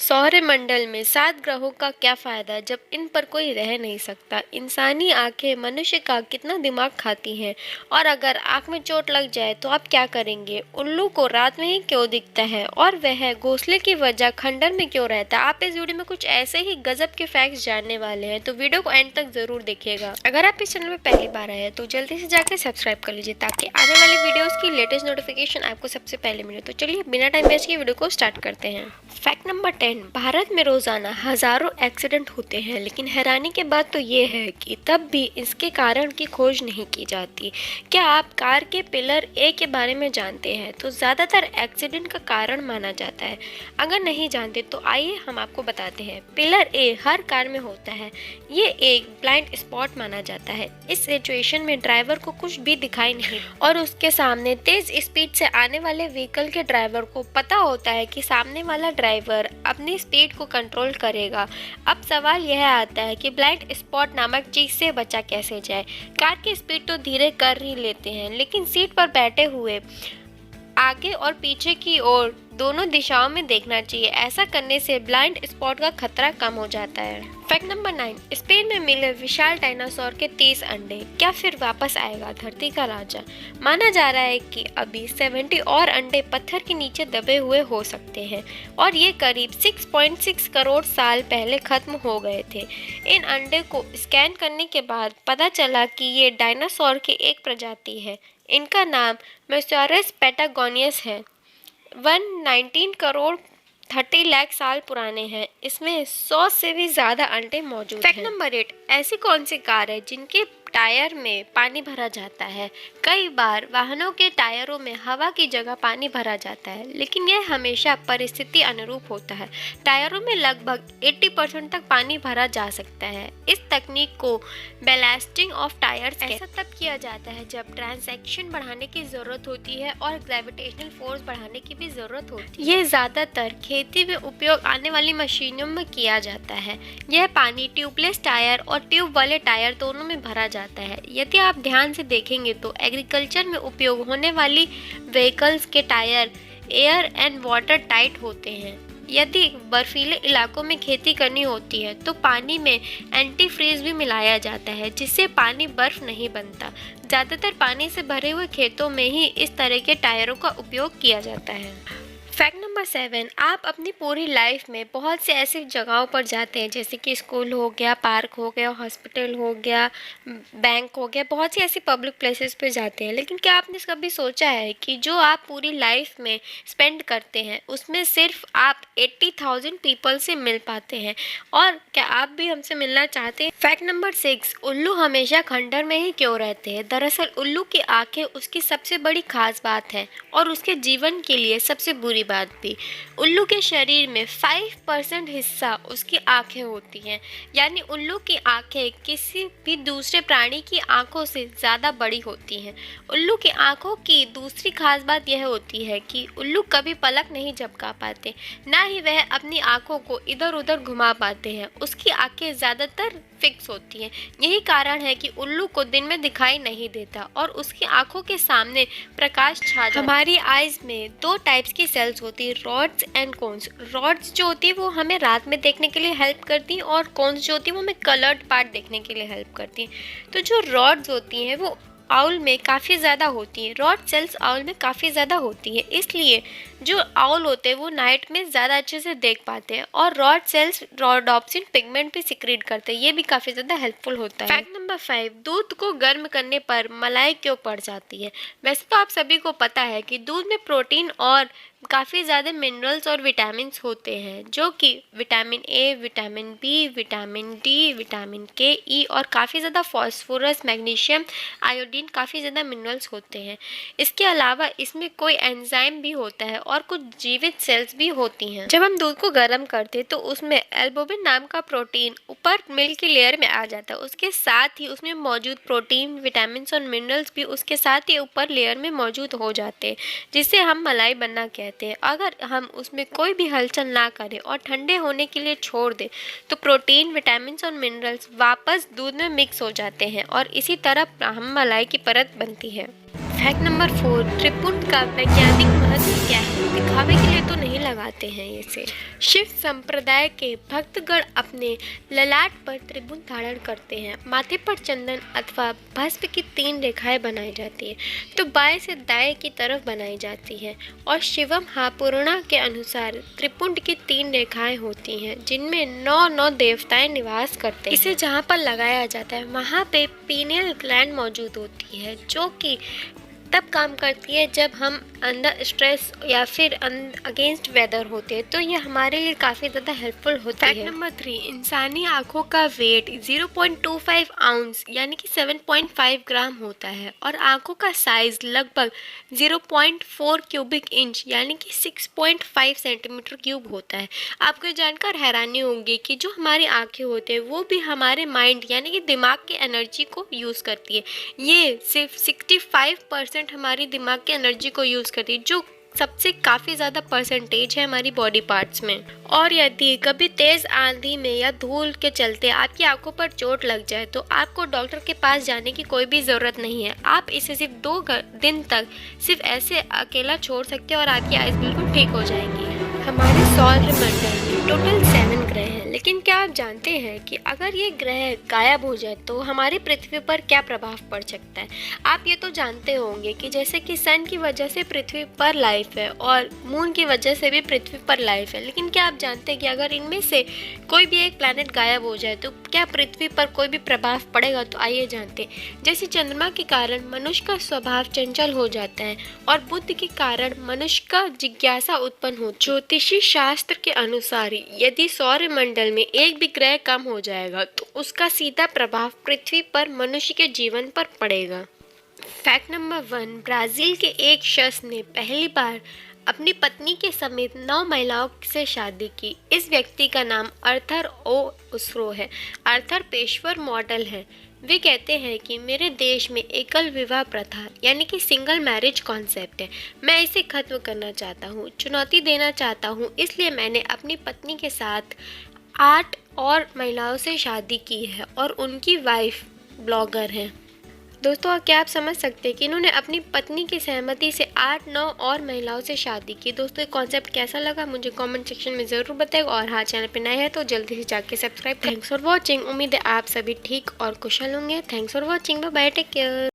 सौरमंडल में 7 ग्रहों का क्या फायदा जब इन पर कोई रह नहीं सकता। इंसानी आंखें मनुष्य का कितना दिमाग खाती हैं, और अगर आंख में चोट लग जाए तो आप क्या करेंगे। उल्लू को रात में ही क्यों दिखता है, और वह घोंसले की वजह खंडर में क्यों रहता है। आप इस वीडियो में कुछ ऐसे ही गजब के फैक्ट्स जानने वाले हैं, तो वीडियो को एंड तक जरूर देखिएगा। अगर आप इस चैनल में पहली बार आए हैं तो जल्दी से जाकर सब्सक्राइब कर लीजिए, ताकि आने वाली वीडियोस की लेटेस्ट नोटिफिकेशन आपको सबसे पहले मिले। तो चलिए बिना टाइम वेस्ट किए वीडियो को स्टार्ट करते हैं। फैक्ट नंबर 10, भारत में रोजाना हजारों एक्सीडेंट होते हैं, लेकिन हैरानी की बात तो ये है कि तब भी इसके कारण की खोज नहीं की जाती। क्या आप कार के पिलर ए के बारे में जानते हैं? तो ज़्यादातर एक्सीडेंट का कारण माना जाता है। अगर नहीं जानते तो आइए हम आपको बताते हैं। पिलर ए हर कार में होता है। ये एक ब्लाइंड स्पॉट माना जाता है। इस सिचुएशन में ड्राइवर को कुछ भी दिखाई नहीं, और उसके सामने तेज स्पीड से आने वाले व्हीकल के ड्राइवर को पता होता है कि सामने वाला ड्राइवर अपनी स्पीड को कंट्रोल करेगा। अब सवाल यह आता है कि ब्लाइंड स्पॉट नामक चीज से बचा कैसे जाए। कार की स्पीड तो धीरे कर ही लेते हैं, लेकिन सीट पर बैठे हुए आगे और पीछे की ओर दोनों दिशाओं में देखना चाहिए। ऐसा करने से ब्लाइंड स्पॉट का खतरा कम हो जाता है। फैक्ट नंबर 9, स्पेन में मिले विशाल डायनासोर के 30 अंडे क्या फिर वापस आएगा धरती का राजा। माना जा रहा है कि अभी 70 और अंडे पत्थर के नीचे दबे हुए हो सकते हैं, और ये करीब 6.6 करोड़ साल पहले खत्म हो गए थे। इन अंडे को स्कैन करने के बाद पता चला कि ये डायनासोर की एक प्रजाति है। इनका नाम मेसोरस पैटागोनियस है। 119 करोड़ 30 लाख साल पुराने हैं। इसमें 100 से भी ज्यादा अंडे मौजूद हैं। फैक्ट नंबर 8, ऐसी कौन सी कार है जिनके टायर में पानी भरा जाता है। कई बार वाहनों के टायरों में हवा की जगह पानी भरा जाता है, लेकिन यह हमेशा परिस्थिति अनुरूप होता है। टायरों में लगभग 80% तक पानी भरा जा सकता है। इस तकनीक को बैलास्टिंग ऑफ टायर्स ऐसा तब किया जाता है जब ट्रांसैक्शन बढ़ाने की जरूरत होती है और ग्रेविटेशनल फोर्स बढ़ाने की भी जरूरत होती है। ये ज्यादातर खेती में उपयोग आने वाली मशीनों में किया जाता है। यह पानी ट्यूबलेस टायर और ट्यूब वाले टायर दोनों में भरा जाता है। यदि आप ध्यान से देखेंगे तो एग्रीकल्चर में उपयोग होने वाली व्हीकल्स के tyre air and water tight होते हैं। यदि बर्फीले इलाकों में खेती करनी होती है तो पानी में एंटी फ्रीज भी मिलाया जाता है, जिससे पानी बर्फ नहीं बनता। ज़्यादातर पानी से भरे हुए खेतों में ही इस तरह के टायरों का उपयोग किया जाता है। फैक्ट नंबर 7, आप अपनी पूरी लाइफ में बहुत से ऐसी जगहों पर जाते हैं, जैसे कि स्कूल हो गया, पार्क हो गया, हॉस्पिटल हो गया, बैंक हो गया, बहुत सी ऐसी पब्लिक प्लेसेस पे जाते हैं। लेकिन क्या आपने कभी सोचा है कि जो आप पूरी लाइफ में स्पेंड करते हैं उसमें सिर्फ आप 80,000 पीपल से मिल पाते हैं, और क्या आप भी हमसे मिलना चाहते हैं। फैक्ट नंबर 6, उल्लू हमेशा खंडर में ही क्यों रहते हैं। दरअसल उल्लू की आंखें उसकी सबसे बड़ी खास बात है, और उसके जीवन के लिए सबसे बुरी बात भी। उल्लू के शरीर में 5% हिस्सा उसकी आंखें होती हैं, यानी उल्लू की आंखें किसी भी दूसरे प्राणी की आंखों से ज़्यादा बड़ी होती हैं। उल्लू की आंखों की दूसरी खास बात यह होती है कि उल्लू कभी पलक नहीं झपका पाते, ना ही वह अपनी आंखों को इधर उधर घुमा पाते हैं। उसकी आंखें ज़्यादातर फिक्स होती हैं। यही कारण है कि उल्लू को दिन में दिखाई नहीं देता और उसकी आंखों के सामने प्रकाश छा जाता है। हमारी आईज में 2 टाइप्स की सेल्स होती है, रॉड्स एंड कोन्स। रॉड्स जो होती है वो हमें रात में देखने के लिए हेल्प करती हैं, और कोन्स जो होती है वो हमें कलर्ड पार्ट देखने के लिए हेल्प करती हैं। तो जो रॉड्स होती हैं वो आउल में काफ़ी ज़्यादा होती है। रॉड सेल्स आउल में काफ़ी ज़्यादा होती है, इसलिए जो आउल होते हैं वो नाइट में ज़्यादा अच्छे से देख पाते हैं, और रॉड सेल्स रोडोप्सिन पिगमेंट भी सिक्रीट करते हैं। ये भी काफ़ी ज़्यादा हेल्पफुल होता है। फैक्ट नंबर 5, दूध को गर्म करने पर मलाई क्यों पड़ जाती है। वैसे तो आप सभी को पता है कि दूध में प्रोटीन और काफ़ी ज़्यादा मिनरल्स और विटामिन होते हैं, जो कि vitamin A, vitamin B, vitamin D, vitamin K, E और काफ़ी ज़्यादा फॉस्फोरस, मैग्नीशियम, आयोडीन, काफ़ी ज़्यादा मिनरल्स होते हैं। इसके अलावा इसमें कोई एंजाइम भी होता है और कुछ जीवित सेल्स भी होती हैं। जब हम दूध को गर्म करते हैं तो उसमें एल्बुमिन नाम का प्रोटीन ऊपर मिल्क की लेयर में आ जाता है। उसके साथ ही उसमें मौजूद प्रोटीन, विटामिन और मिनरल्स भी उसके साथ ही ऊपर लेयर में मौजूद हो जाते हैं, जिससे हम मलाई बनना कहते हैं। अगर हम उसमें कोई भी हलचल ना करें और ठंडे होने के लिए छोड़ दें तो प्रोटीन, विटामिन और मिनरल्स वापस दूध में मिक्स हो जाते हैं, और इसी तरह हम मलाई की परत बनती है। फैक्ट नंबर 4, त्रिपुंड का वैज्ञानिक महत्व क्या है? दिखावे के लिए तो नहीं लगाते हैं इसे। शिव संप्रदाय के भक्तगण अपने ललाट पर त्रिपुंड धारण करते हैं। माथे पर चंदन अथवा भस्म की 3 रेखाएं बनाई जाती है, तो बाएं से दाएं की तरफ बनाई जाती है। और शिवम पुराण के अनुसार त्रिपुंड की 3 रेखाएं होती हैं, जिनमें 9 देवताएं निवास करते हैं। इसे जहाँ पर लगाया जाता है वहाँ पे पीनियल ग्लैंड मौजूद होती है, जो कि तब काम करती है जब हम अंदर स्ट्रेस या फिर अगेंस्ट वेदर होते हैं, तो ये हमारे लिए काफ़ी ज़्यादा हेल्पफुल होता है। फैक्ट नंबर 3, इंसानी आँखों का वेट 0.25 आउंस यानी कि 7.5 ग्राम होता है और आँखों का साइज लगभग 0.4 क्यूबिक इंच यानी कि 6.5 सेंटीमीटर क्यूब होता है। आपको जानकर हैरानी होगी कि जो हमारी आँखें होते हैं वो भी हमारे माइंड यानी कि दिमाग की एनर्जी को यूज़ करती है। ये सिर्फ 65% हमारी दिमाग की एनर्जी को यूज़ करती है, जो सबसे काफ़ी ज़्यादा परसेंटेज है हमारी बॉडी पार्ट्स में। और यदि कभी तेज़ आंधी में या धूल के चलते आपकी आंखों पर चोट लग जाए तो आपको डॉक्टर के पास जाने की कोई भी ज़रूरत नहीं है। आप इसे सिर्फ 2 दिन तक सिर्फ ऐसे अकेला छोड़ सकते हैं और आपकी आइज़ बिल्कुल ठीक हो जाएंगी। हमारे सौरमंडल में टोटल 7 ग्रह हैं, लेकिन क्या आप जानते हैं कि अगर ये ग्रह गायब हो जाए तो हमारी पृथ्वी पर क्या प्रभाव पड़ सकता है? आप ये तो जानते होंगे कि जैसे कि सन की वजह से पृथ्वी पर लाइफ है और मून की वजह से भी पृथ्वी पर लाइफ है, लेकिन क्या आप जानते हैं कि अगर इनमें से कोई भी एक प्लैनेट गायब हो जाए तो क्या पृथ्वी पर कोई भी प्रभाव पड़ेगा? तो आइए जानते हैं। जैसे चंद्रमा के कारण मनुष्य का स्वभाव चंचल हो जाता है और बुद्ध के कारण मनुष्य का जिज्ञासा उत्पन्न हो। ज्योतिषी शास्त्र के अनुसार यदि सौरमंडल में एक भी ग्रह कम हो जाएगा तो उसका सीधा प्रभाव पृथ्वी पर मनुष्य के जीवन पर पड़ेगा। फैक्ट नंबर 1, ब्राज़ील के एक शख्स ने पहली बार अपनी पत्नी के समेत 9 महिलाओं से शादी की। इस व्यक्ति का नाम अर्थर ओ उसरो है। अर्थर पेशेवर मॉडल है। वे कहते हैं कि मेरे देश में एकल विवाह प्रथा यानी कि सिंगल मैरिज कॉन्सेप्ट है। मैं इसे ख़त्म करना चाहता हूँ, चुनौती देना चाहता हूँ, इसलिए मैंने अपनी पत्नी के साथ 8 और महिलाओं से शादी की है और उनकी वाइफ ब्लॉगर है। दोस्तों, क्या आप समझ सकते हैं कि इन्होंने अपनी पत्नी की सहमति से 8-9 और महिलाओं से शादी की। दोस्तों, ये कॉन्सेप्ट कैसा लगा मुझे कमेंट सेक्शन में ज़रूर बताएगा और हाँ, चैनल पे नए हैं तो जल्दी से जाके सब्सक्राइब। Thanks for watching. उम्मीद है आप सभी ठीक और कुशल होंगे। Thanks for watching. Bye bye, take care.